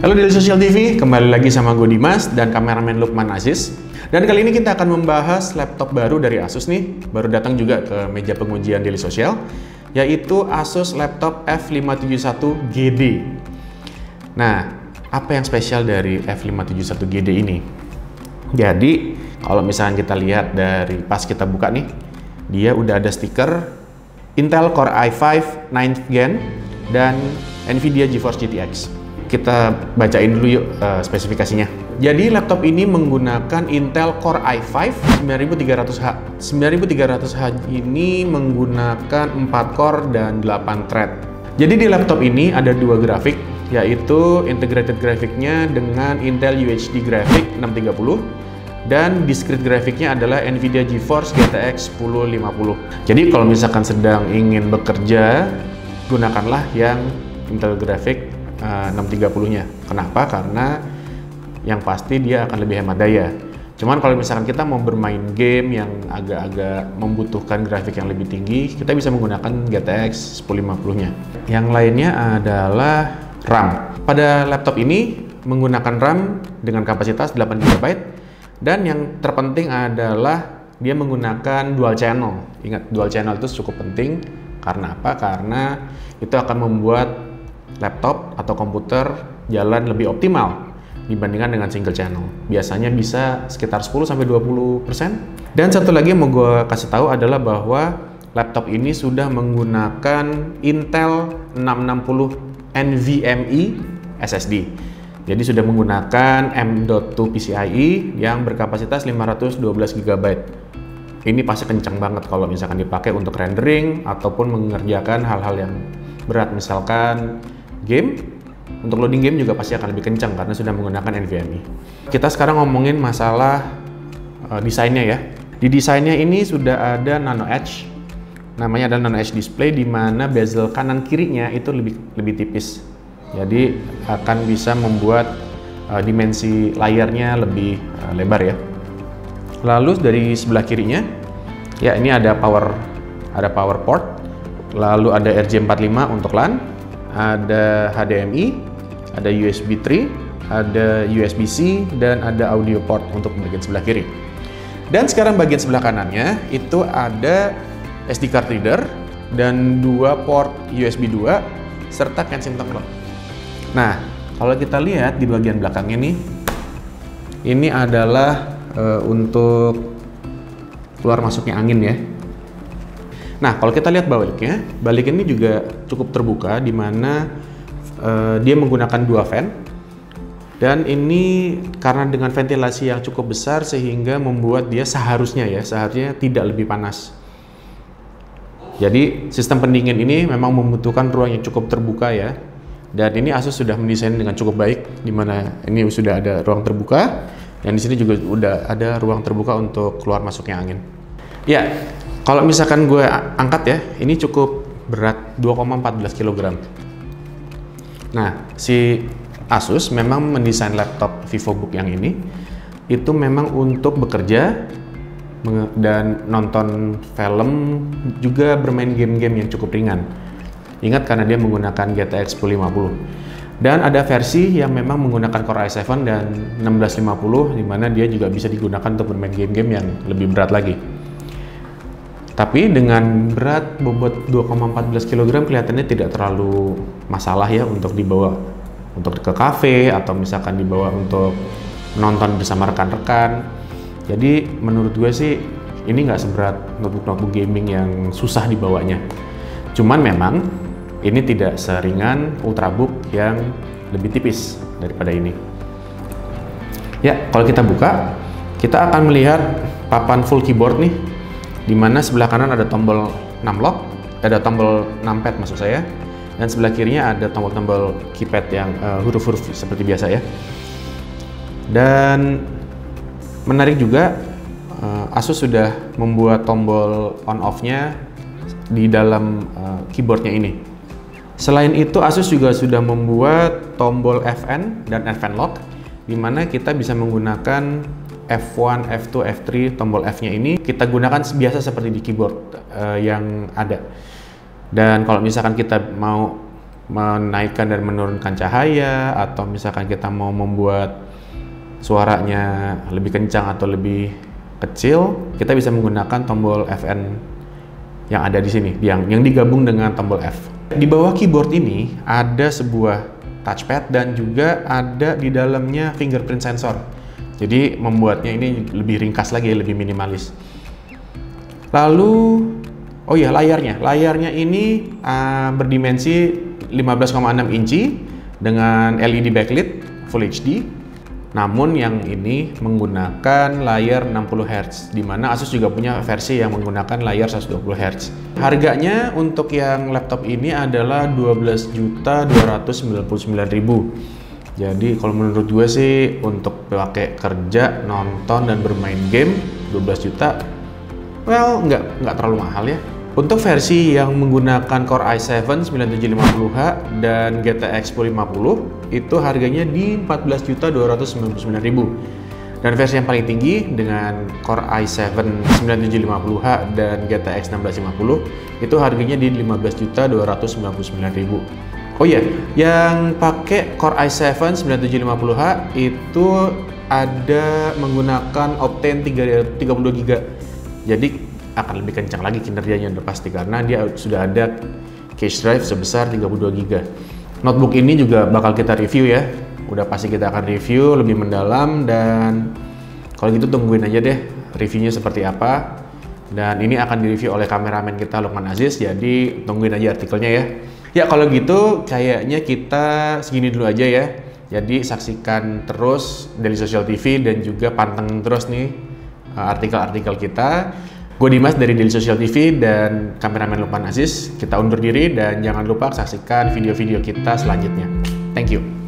Halo Daily Social TV, kembali lagi sama gue Dimas dan kameramen Lukman Aziz. Dan kali ini kita akan membahas laptop baru dari Asus nih, baru datang juga ke meja pengujian Daily Social, yaitu Asus Laptop F571GD. Nah, apa yang spesial dari F571GD ini? Jadi, kalau misalnya kita lihat dari pas kita buka nih, dia udah ada stiker Intel Core i5 9th Gen dan Nvidia GeForce GTX. Kita bacain dulu yuk spesifikasinya. Jadi laptop ini menggunakan Intel Core i5 9300H. 9300H ini menggunakan 4 core dan 8 thread. Jadi di laptop ini ada dua grafik, yaitu integrated grafiknya dengan Intel UHD Graphic 630 dan discrete grafiknya adalah Nvidia GeForce GTX 1050. Jadi kalau misalkan sedang ingin bekerja, gunakanlah yang Intel Graphic 630-nya. Kenapa? Karena yang pasti dia akan lebih hemat daya. Cuman kalau misalkan kita mau bermain game yang agak-agak membutuhkan grafik yang lebih tinggi, kita bisa menggunakan GTX 1050-nya. Yang lainnya adalah RAM. Pada laptop ini menggunakan RAM dengan kapasitas 8 GB dan yang terpenting adalah dia menggunakan dual channel. Ingat, dual channel itu cukup penting. Karena apa? Karena itu akan membuat laptop atau komputer jalan lebih optimal dibandingkan dengan single channel. Biasanya bisa sekitar 10-20%. Dan satu lagi yang mau gue kasih tahu adalah bahwa laptop ini sudah menggunakan Intel 660 NVMe SSD. Jadi sudah menggunakan M.2 PCIe yang berkapasitas 512 GB. Ini pasti kencang banget kalau misalkan dipakai untuk rendering ataupun mengerjakan hal-hal yang berat, misalkan game. Untuk loading game juga pasti akan lebih kencang karena sudah menggunakan NVMe. Kita sekarang ngomongin masalah desainnya ya. Di desainnya ini sudah ada Nano Edge. Namanya adalah Nano Edge display, di mana bezel kanan kirinya itu lebih tipis. Jadi akan bisa membuat dimensi layarnya lebih lebar ya. Lalu dari sebelah kirinya, ya ini ada power port, lalu ada RJ45 untuk LAN, ada HDMI, ada USB 3, ada USB-C, dan ada audio port untuk bagian sebelah kiri. Dan sekarang bagian sebelah kanannya itu ada SD card reader dan dua port USB 2 serta Kensington lock. Nah, kalau kita lihat di bagian belakangnya nih, ini adalah untuk keluar masuknya angin ya. Nah, kalau kita lihat balik ini juga cukup terbuka, di mana dia menggunakan dua fan. Dan ini karena dengan ventilasi yang cukup besar sehingga membuat dia seharusnya tidak lebih panas. Jadi sistem pendingin ini memang membutuhkan ruang yang cukup terbuka ya. Dan ini Asus sudah mendesain dengan cukup baik, di mana ini sudah ada ruang terbuka dan di sini juga udah ada ruang terbuka untuk keluar masuknya angin. Ya, kalau misalkan gue angkat ya, ini cukup berat 2,14 kg. Nah, si Asus memang mendesain laptop VivoBook yang ini itu memang untuk bekerja dan nonton film, juga bermain game-game yang cukup ringan. Ingat, karena dia menggunakan GTX 1050. Dan ada versi yang memang menggunakan Core i7 dan 1650, di mana dia juga bisa digunakan untuk bermain game-game yang lebih berat lagi. Tapi dengan berat bobot 2,14 kg kelihatannya tidak terlalu masalah ya untuk dibawa untuk ke kafe atau misalkan dibawa untuk menonton bersama rekan-rekan. Jadi menurut gue sih ini nggak seberat notebook gaming yang susah dibawanya. Cuman memang ini tidak seringan Ultrabook yang lebih tipis daripada ini. Ya, kalau kita buka, kita akan melihat papan full keyboard nih, di mana sebelah kanan ada tombol numlock, ada tombol numpad maksud saya, dan sebelah kirinya ada tombol-tombol keypad yang huruf-huruf seperti biasa ya. Dan menarik juga, Asus sudah membuat tombol on-off-nya di dalam keyboardnya ini. Selain itu, Asus juga sudah membuat tombol FN dan FN lock, di mana kita bisa menggunakan F1, F2, F3, tombol F-nya ini kita gunakan biasa seperti di keyboard yang ada. Dan kalau misalkan kita mau menaikkan dan menurunkan cahaya, atau misalkan kita mau membuat suaranya lebih kencang atau lebih kecil, kita bisa menggunakan tombol Fn yang ada di sini, yang digabung dengan tombol F. Di bawah keyboard ini ada sebuah touchpad dan juga ada di dalamnya fingerprint sensor. Jadi membuatnya ini lebih ringkas lagi, lebih minimalis. Lalu, oh ya, layarnya ini berdimensi 15,6 inci dengan LED backlit Full HD. Namun yang ini menggunakan layar 60 Hz, di mana Asus juga punya versi yang menggunakan layar 120 Hz. Harganya untuk yang laptop ini adalah 12.299.000. Jadi kalau menurut gue sih untuk pakai kerja, nonton, dan bermain game 12 juta, well, nggak terlalu mahal ya. Untuk versi yang menggunakan Core i7 9750H dan GTX 1050 itu harganya di 14.299.000. Dan versi yang paling tinggi dengan Core i7 9750H dan GTX 1650 itu harganya di 15.299.000. Oh iya, yang pakai Core i7 9750H itu ada menggunakan Optane 32GB. Jadi akan lebih kencang lagi kinerjanya udah pasti, karena dia sudah ada cache drive sebesar 32GB. Notebook ini juga bakal kita review ya, udah pasti kita akan review lebih mendalam, dan kalau gitu tungguin aja deh reviewnya seperti apa. Dan ini akan direview oleh kameramen kita Lukman Aziz, jadi tungguin aja artikelnya ya. Ya kalau gitu kayaknya kita segini dulu aja ya. Jadi saksikan terus Daily Social TV dan juga panteng terus nih artikel-artikel kita. Gue Dimas dari Daily Social TV dan kameramen Lukman Aziz. Kita undur diri dan jangan lupa saksikan video-video kita selanjutnya. Thank you.